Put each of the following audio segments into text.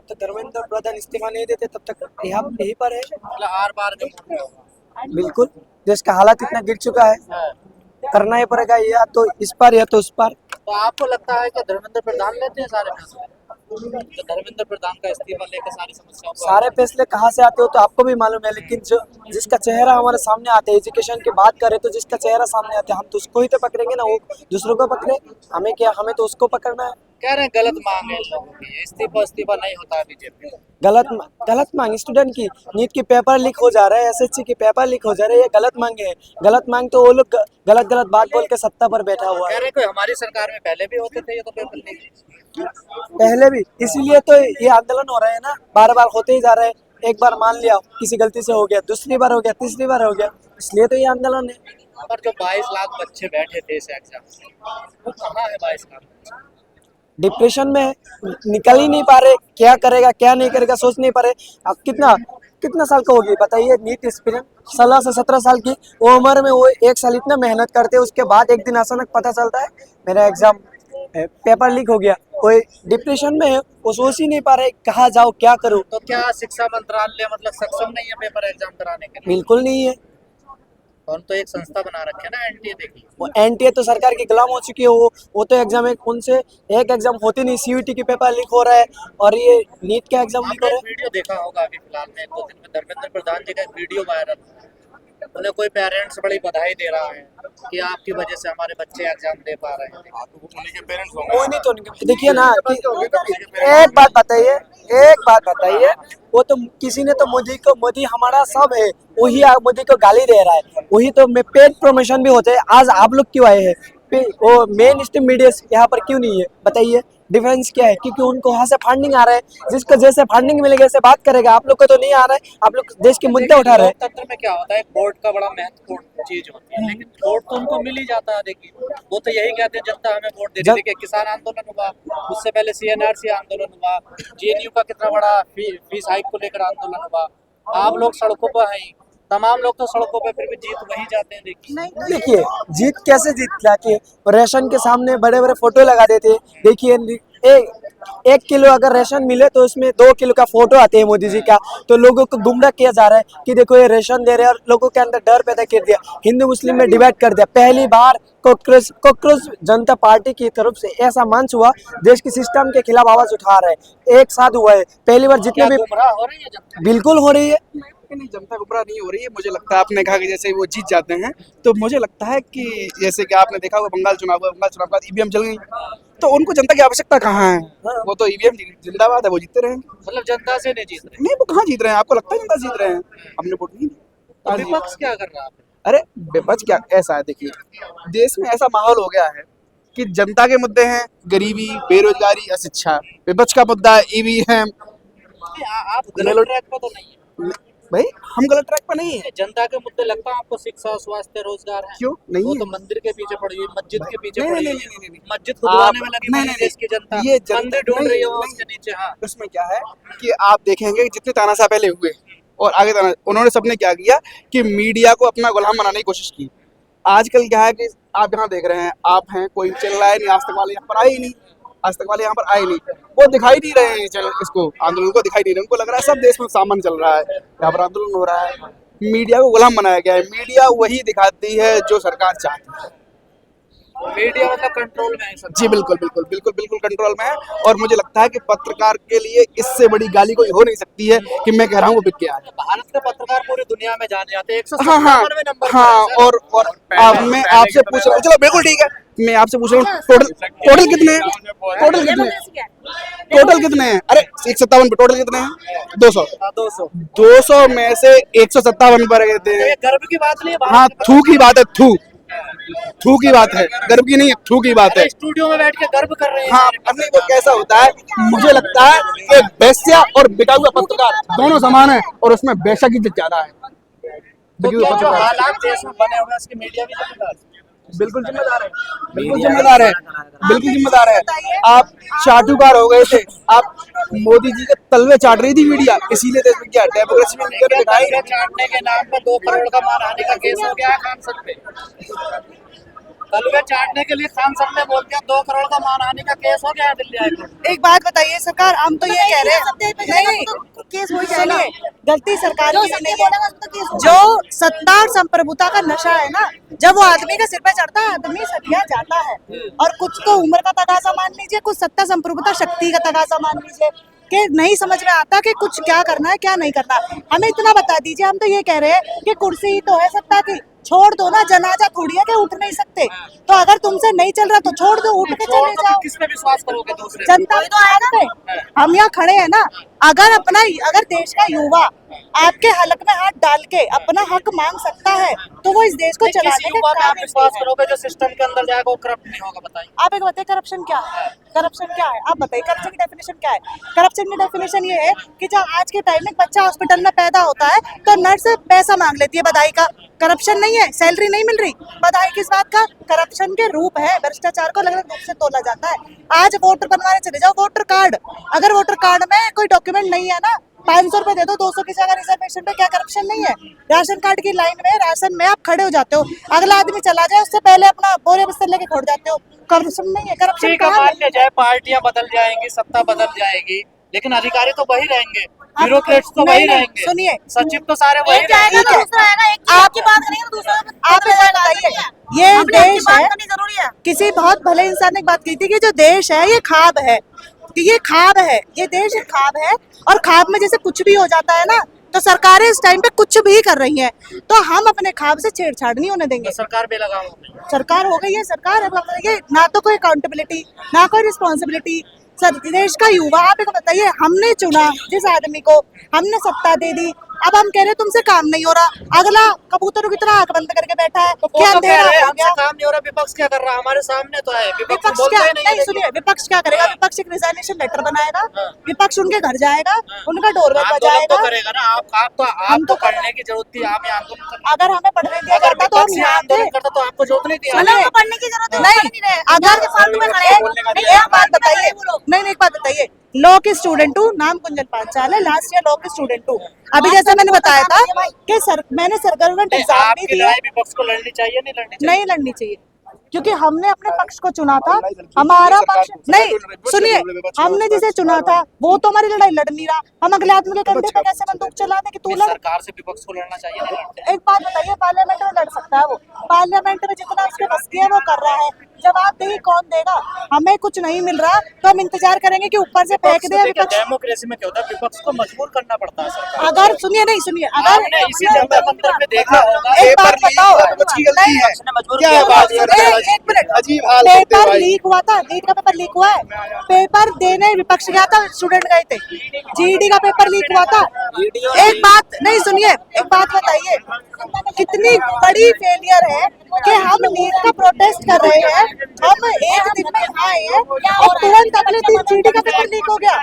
तक धर्मेंद्र प्रधान इस्तीफा नहीं देते तब तक यहीं पर है। मतलब हर बार नहीं होगा। बिल्कुल, देश का हालात इतना गिर चुका है, हाँ। करना ही पड़ेगा, या तो इस पार या तो उस पार। तो आपको लगता है कि धर्मेंद्र प्रधान लेते हैं सारे फैसले? तो धर्मेंद्र प्रधान का इस्तीफा लेकर सारी समस्याओं को सारे फैसले कहाँ से आते हो तो आपको भी मालूम है, लेकिन जो जिसका चेहरा हमारे सामने आता है, एजुकेशन की बात करें तो जिसका चेहरा सामने आता है हम तो उसको ही तो पकड़ेंगे ना, वो दूसरों को पकड़े, हमें क्या, हमें तो उसको पकड़ना है। कह रहे हैं गलत मांग है इन लोगों की, इस्तीफा नहीं होता है बीजेपी का। गलत मांग स्टूडेंट की, नीट की पेपर लीक हो जा रहा है, एसएससी की पेपर लीक हो जा रही है, ये गलत मांग है। गलत मांग तो वो लोग गलत गलत बात बोल के सत्ता पर बैठा हुआ कह है। रहे हैं कोई हमारी सरकार में पहले भी होते थे ये तो पेपर लीक। पहले भी, इसीलिए तो ये आंदोलन हो रहे हैं ना, बार बार होते ही जा रहे हैं। एक बार मान लिया किसी गलती से हो गया, दूसरी बार हो गया, तीसरी बार हो गया, इसलिए तो ये आंदोलन है। पर जो 22 लाख बच्चे बैठे थे इस एग्जाम में, वो कहाँ है 22 लाख बच्चे? डिप्रेशन में है, निकल ही नहीं पा रहे, क्या करेगा क्या नहीं करेगा सोच नहीं पा रहे। अब कितना कितना साल का होगी बताइए, नीट एक्सपीरियंस 16 से 17 साल की वो उम्र में वो एक साल इतना मेहनत करते हैं, उसके बाद एक दिन अचानक पता चलता है मेरा एग्जाम पेपर लीक हो गया, कोई डिप्रेशन में है, वो सोच ही नहीं पा रहे कहाँ जाओ क्या करूँ। तो क्या शिक्षा मंत्रालय मतलब सक्षम नहीं है पेपर एग्जाम कराने के लिए? बिल्कुल नहीं है। और तो एक संस्था बना रखे ना एनटीए, देखिए वो एनटीए तो सरकार की गुलाम हो चुकी है, वो तो एग्जाम एक उनसे एक एग्जाम होती नहीं, सीयूटी की पेपर लीक हो रहा है और ये नीट का एग्जाम लीक हो आपने रहा एक वीडियो देखा होगा अभी फिलहाल में 1-2 दिन में, धर्मेंद्र प्रधान जी का एक वीडियो वायरल हुआ है। उन्हें कोई पेरेंट्स बड़ी बधाई दे रहा है कि आपकी वजह से हमारे बच्चे एग्जाम दे पा रहे हैं। उन्हीं के पेरेंट्स है। वो नहीं तो नहीं, देखिए ना एक बात बताइए, वो तो किसी ने तो मोदी हमारा सब है, वही मोदी को गाली दे रहा है, वही तो में पेड प्रमोशन भी होते हैं। आज आप लोग क्यों आए हैं, वो मेन स्ट्रीम मीडिया यहाँ पर क्यों नहीं है बताइए, डिफरेंस क्या है? क्योंकि उनको वहाँ से फंडिंग आ रहा है, जिसको जैसे फंडिंग मिलेगा ऐसे बात करेगा, आप लोग को तो नहीं आ रहा है, आप लोग देश के मुद्दे उठा रहे हैं। लोकतंत्र में क्या होता है, वोट का बड़ा महत्वपूर्ण चीज होती है, लेकिन वोट तो उनको मिल ही जाता है। देखिए वो तो यही कहते हैं जनता हमें वोट दे रही है। देखिए किसान आंदोलन हुआ, उससे पहले सीएनआरसी आंदोलन हुआ, जेएनयू का कितना बड़ा फीस हाइक को लेकर आंदोलन हुआ। आप लोग सड़कों पर हैं, तमाम लोग तो सड़कों पे, फिर भी जीत वही जाते हैं। देखिए जीत कैसे जीत जाती है, रेशन के सामने बड़े बड़े फोटो लगा देते हैं। देखिए एक किलो अगर रेशन मिले तो उसमें 2 किलो का फोटो आते हैं मोदी जी का, तो लोगों को गुमराह किया जा रहा है कि देखो ये रेशन दे रहे हैं, और लोगों के अंदर डर पैदा कर दिया, हिंदू मुस्लिम में डिवाइड कर दिया। पहली बार कॉकरोच जनता पार्टी की तरफ से ऐसा मंच हुआ, देश के सिस्टम के खिलाफ आवाज उठा रहा है, एक साथ हुआ है पहली बार। जितने भी गुमराह हो रही है जनता, बिल्कुल हो रही है। नहीं, जनता गुमराह नहीं हो रही है। मुझे लगता है आपने कहा कि जैसे वो जीत जाते हैं, तो मुझे लगता है कि जैसे कि आपने देखा होगा बंगाल चुनाव के बाद ईवीएम चल गई, तो उनको जनता की आवश्यकता कहाँ है? वो तो ईवीएम जिंदाबाद है, वो जीतते रहेंगे। मतलब जनता से नहीं जीत रहे। नहीं, वो कहाँ जीत रहे हैं? आपको लगता है जनता जीत रहे हैं? हमने वोट नहीं तो दिया। विपक्ष क्या कर रहा है? अरे विपक्ष क्या, ऐसा है देखिए, देश में ऐसा माहौल हो गया है कि जनता के मुद्दे हैं गरीबी, बेरोजगारी, अशिक्षा। विपक्ष का मुद्दा है ईवीएम। आप गलत ट्रैक पर तो नहीं है भाई, हम गलत ट्रैक पर नहीं है। जनता के मुद्दे लगता है आपको, शिक्षा, स्वास्थ्य, रोजगार है? क्यों नहीं वो है? तो मंदिर के पीछे पड़ी हुई, मस्जिद के पीछे नहीं, पड़ी नहीं, हुई नहीं, नहीं, है, मस्जिद खुदवाने में लगी नहीं, हुई है देश की जनता, ये मंदिर ढूंढ रही है नहीं, उसके नीचे। हाँ, उसमें क्या है कि आप देखेंगे कि जितने तानाशाह पहले हुए और आगे उन्होंने सबने क्या किया कि मीडिया को अपना गुलाम बनाने की कोशिश की। आजकल क्या है कि आप यहाँ देख रहे हैं, आप हैं, कोई चल रहा है नहीं, आज तक वाले यहाँ पर आए ही नहीं, आज तक वाले यहाँ पर आए नहीं, वो दिखाई नहीं रहे हैं, चल इसको आंदोलन को दिखाई नहीं रहे, उनको लग रहा है सब देश में सामान चल रहा है, यहाँ पर आंदोलन हो रहा है। मीडिया को गुलाम बनाया गया है, मीडिया वही दिखाती है जो सरकार चाहती है। मीडिया मतलब कंट्रोल में है सब। जी बिल्कुल बिल्कुल बिल्कुल बिल्कुल कंट्रोल में है, और मुझे लगता है कि पत्रकार के लिए इससे बड़ी गाली कोई हो नहीं सकती है कि मैं कह रहा हूँ वो बिक गया है। भारत के पत्रकार पूरी दुनिया में जाने जाते हैं, 197वें हाँ नंबर पर हाँ, है, और मैं आपसे पूछ रहा हूँ, चलो बिल्कुल ठीक है, मैं आपसे पूछ रहा हूँ टोटल कितने हैं? टोटल कितने हैं? अरे 157 पे टोटल कितने हैं? 200। 200 में से 157 पर गए थे। ये गर्व की बात नहीं है। हाँ, थू की बात है, थू की बात है, गर्व की नहीं है, थू की बात है। स्टूडियो में बैठ के गर्व कर रहे हैं। हाँ, अपने वो कैसा होता है, मुझे लगता है कि वेश्या और बिका हुआ पत्रकार दोनों समान है, और उसमें वेश्या की इज्जत ज्यादा है। तो क्या जो हालात देश में बने हुए हैं उसकी मीडिया भी जिम्मेदार है? बिल्कुल जिम्मेदार है, बिल्कुल जिम्मेदार है, बिल्कुल जिम्मेदार है। आप चाटुकार हो गए थे, आप मोदी जी के तलवे चाट रही थी मीडिया, इसीलिए देश में क्या डेमोक्रेसी में मीडिया ने दिखाई। चाटने के नाम पर 2 करोड़ का मानहानि का केस हो गया है खान सर पे। कल वे चाटने के लिए खान सर ने बोल दिया 2 करोड़ का मानहानि का केस हो गया है दिल्ली हाईकोर्ट। एक बात बताइए सरकार, हम तो ये कह रहे हैं नहीं, केस हो जाएगा। सुनिए, गलती सरकार जो की भी सत्य नहीं है। बोलेगा उसको केस होगा। जो सत्ता और संप्रभुता का नशा है ना, जब वो आदमी के सिर पे चढ़ता है आदमी सटिया जाता है। और कुछ तो उम्र का तगाजा मान लीजिए, कुछ सत्ता संप्रभुता शक्ति का तगाजा मान लीजिए कि नहीं समझ में आता कि कुछ क्या करना है क्या नहीं करना। हमें इतना बता दीजिए, हम तो ये कह रहे हैं कि कुर्सी ही तो है सत्ता की, छोड़ दो ना, जनाजा थोड़ी है कि उठ नहीं सकते। तो अगर तुमसे नहीं चल रहा तो छोड़ दो, उठ के चले जाओ। किस पे विश्वास करोगे दूसरे? जनता तो आएगा पे, हम यहाँ खड़े हैं ना। अगर देश का युवा आपके हलक में हाथ डाल के अपना हक मांग सकता है तो वो इस देश को किस चलाने के युवा पे आप काबिल विश्वास है। करोगे जो सिस्टम के अंदर जाएगा वो करप्ट नहीं होगा? बताइए। आप एक बताइए करप्शन क्या है? करप्शन क्या है आप बताइए, करप्शन की डेफिनेशन क्या है? करप्शन की डेफिनेशन ये है कि जब आज के टाइम में बच्चा हॉस्पिटल में पैदा होता है तो नर्स पैसा मांग लेती है बधाई का। करप्शन नहीं है, सैलरी नहीं मिल रही, बधाई किस बात का? करप्शन के रूप है, भ्रष्टाचार को अलग अलग रूप से तोला जाता है। आज वोटर बनवाने चले जाओ, वोटर कार्ड, अगर वोटर कार्ड में कोई डॉक्यूमेंट नहीं है ना, 500 रुपए दे दो, 200 की जगह रिजर्वेशन पे, क्या करप्शन नहीं है? राशन कार्ड की लाइन में राशन में आप खड़े हो जाते हो, अगला आदमी चला जाए उससे पहले अपना बोरे बिस्तर लेके खोड़ जाते हो। करप्शन नहीं है, करप्शन ठीक है, कहाँ मान है? लिया जाए पार्टियां बदल जाएंगी, सत्ता बदल जाएगी, लेकिन अधिकारी तो वही रहेंगे, ब्यूरोक्रेट्स तो वही नहीं, नहीं, रहेंगे, सुनिए, सचिव तो सारे वही एक जाएगा रहेंगे। तो दूसरा आएगा, एक चीज आपकी बात करेंगे तो दूसरा आप एक बात बताइए, ये अपने आपकी देश बात है, करनी जरूरी है। किसी बहुत भले इंसान ने एक बात की थी कि जो देश है ये खाब है, कि ये खाब है, ये देश एक खाब है। और खाब में जैसे कुछ भी हो जाता है ना, तो सरकारें इस टाइम पे कुछ भी कर रही हैं, तो हम अपने खाब से छेड़छाड़ नहीं होने देंगे। तो सरकार बेलगाम हो गई। सरकार हो गई है, सरकार अब बताइए, ना तो कोई अकाउंटेबिलिटी ना कोई रिस्पॉन्सिबिलिटी। सर देश का युवा, आप एक बताइए, हमने चुना जिस आदमी को, हमने सत्ता दे दी, अब हम कह रहे हैं तुमसे काम नहीं हो रहा, अगला कबूतरों की तरह आंख बंद करके बैठा है, तो क्या वो तो कह अंधेरा रहे हैं हो हमसे गया? काम नहीं हो रहा, विपक्ष क्या कर रहा है? हमारे सामने तो है, विपक्ष विपक्ष बोलता क्या ही नहीं है, नहीं, देखिए। सुनिए, विपक्ष क्या करेगा? विपक्ष एक रिजाइनेशन लेटर बनाएगा, हाँ। विपक्ष उनके घर जाएगा, उनका डोरबेल आंदोलन बजाएगा। तो करेगा ना। आप तो पढ़ने की जरूरत थी, आप यहाँ आंदोलन कर। अगर हमें पढ़ने दिया अगर जाता तो हम विपक्ष यहाँ आंदोलन आते। करता तो आपको जरूरत नहीं थी आने सुनिए, की। को पढ़ने की जरूरत नहीं, अगर फालतू में खड़े एक बात बताइए, नहीं, एक बात बताइए, लॉ की स्टूडेंट हूँ, नाम कुंजन पांचाल है, लास्ट ईयर लॉ की स्टूडेंट हूँ। अभी जैसे मैंने बताया था कि मैंने सरगर्वमेंट एग्जाम भी आपकी दिया, लड़ाई विपक्ष को लड़नी चाहिए, नहीं लड़नी चाहिए? नहीं लड़नी चाहिए, क्योंकि हमने अपने पक्ष को चुना था, हमारा पक्ष नहीं। सुनिए, हमने जिसे चुना था वो तो हमारी लड़ाई लड़ नहीं रहा, हम अगले आदमी के कंधे पे कैसे बंदूक चला दें कि तू लड़? सरकार से विपक्ष को लड़ना चाहिए, नहीं लड़ते? एक बात बताइए, पार्लियामेंट में लड़ सकता है वो, पार्लियामेंट में जितना उसके बस की है वो कर रहा है, जवाबदेही कौन देगा? हमें कुछ नहीं मिल रहा तो हम इंतजार करेंगे कि ऊपर से फेंक दे विपक्ष। डेमोक्रेसी में क्या होता है, विपक्ष को मजबूर करना पड़ता है सरकार। अगर सुनिए, नहीं सुनिए, आपने इसी जंतर मंतर पे देखा होगा, एक बात बताओ, विपक्ष की गलती है। मजबूर क्या किया बात हुआ कर रहे है। हैं? एक मिनट, अजीब हाल करते पेपर भाई। लीक हुआ था, नीट का पेपर लीक हुआ है, पेपर देने विपक्ष गया था, स्टूडेंट गए थे, जीईडी का पेपर लीक हुआ था। एक बात नहीं, सुनिए, एक बात बताइए, कितनी बड़ी फेलियर है कि हम नीट का प्रोटेस्ट कर रहे हैं, हम एक दिन में यहाँ आए हैं और तुरंत अगले दिन जीईडी का पेपर लीक हो गया,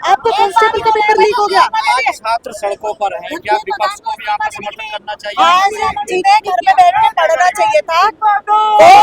आपका कांस्टेबल का पेपर लीक हो गया। आज छात्र सड़कों पर हैं, क्या विपक्ष को भी आपका समर्थन करना चाहिए? आज जिन्हें घर में बैठ के पढ़ना चाहिए था वो